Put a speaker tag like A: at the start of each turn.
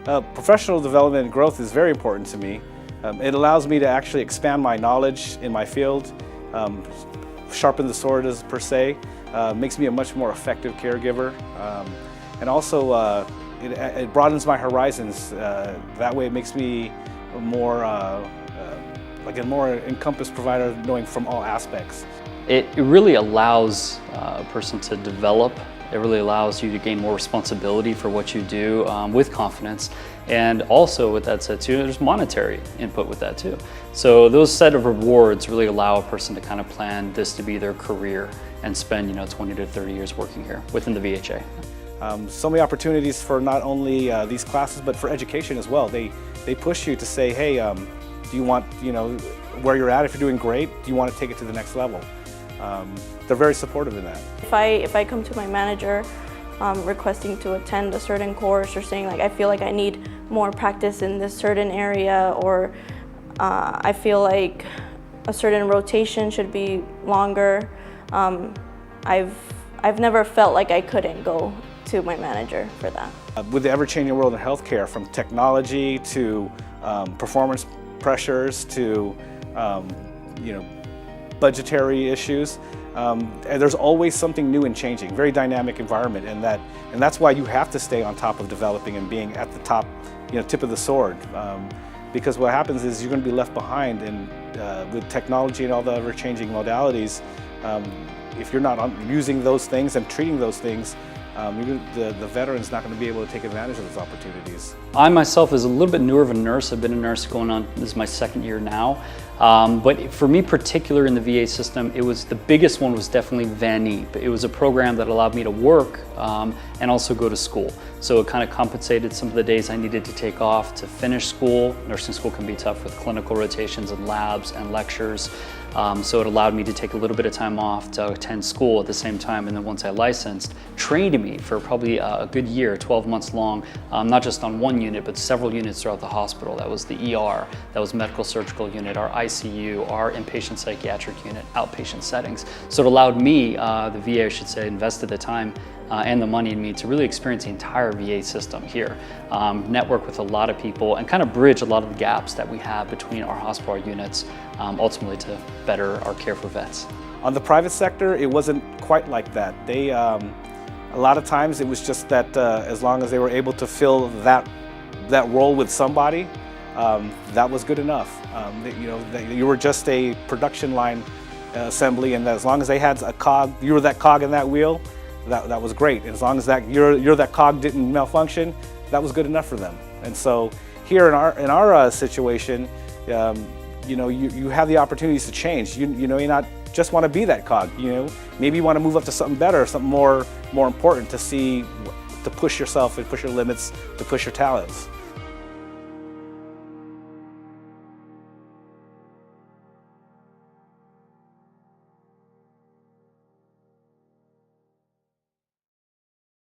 A: Professional development and growth is very important to me. It allows me to actually expand my knowledge in my field, sharpen the sword as per se, makes me a much more effective caregiver, and also it broadens my horizons. That way it makes me more like a more encompassed provider, knowing from all aspects.
B: It really allows a person to develop. It really allows you to gain more responsibility for what you do with confidence. And also with that said too, there's monetary input with that too. So those set of rewards really allow a person to kind of plan this to be their career and spend 20 to 30 years working here within the VHA.
A: So many opportunities for not only these classes, but for education as well. They push you to say, hey, do you want, where you're at, if you're doing great, do you want to take it to the next level? They're very supportive in that.
C: If I come to my manager requesting to attend a certain course, or saying like I feel like I need more practice in this certain area, or I feel like a certain rotation should be longer, I've never felt like I couldn't go to my manager for that.
A: With the ever-changing world of healthcare, from technology to performance pressures to budgetary issues, and there's always something new and changing. Very dynamic environment, and that's why you have to stay on top of developing and being at the top, tip of the sword. Because what happens is you're going to be left behind, and with technology and all the ever-changing modalities, if you're not using those things and treating those things, the veteran's not going to be able to take advantage of those opportunities.
B: I myself is a little bit newer of a nurse. I've been a nurse going on, this is my second year now. But for me particular in the VA system, the biggest one was definitely Van Eep. It was a program that allowed me to work and also go to school. So it kind of compensated some of the days I needed to take off to finish school. Nursing school can be tough with clinical rotations and labs and lectures. So it allowed me to take a little bit of time off to attend school at the same time, and then once I licensed, trained me for probably a good year, 12 months long, not just on one unit, but several units throughout the hospital. That was the ER, that was medical surgical unit, our ICU, our inpatient psychiatric unit, outpatient settings. So it allowed me, the VA I should say, invested the time and the money in me to really experience the entire VA system here, network with a lot of people, and kind of bridge a lot of the gaps that we have between our hospital units, ultimately to better our care for vets.
A: On the private sector, it wasn't quite like that. A lot of times it was just that as long as they were able to fill that role with somebody, that was good enough. You were just a production line assembly, and as long as they had a cog, you were that cog in that wheel, that was great. As long as you're that cog didn't malfunction, that was good enough for them. And so here in our situation, you have the opportunities to change. You not just want to be that cog. Maybe you want to move up to something better, something more important, to push yourself and push your limits, to push your talents.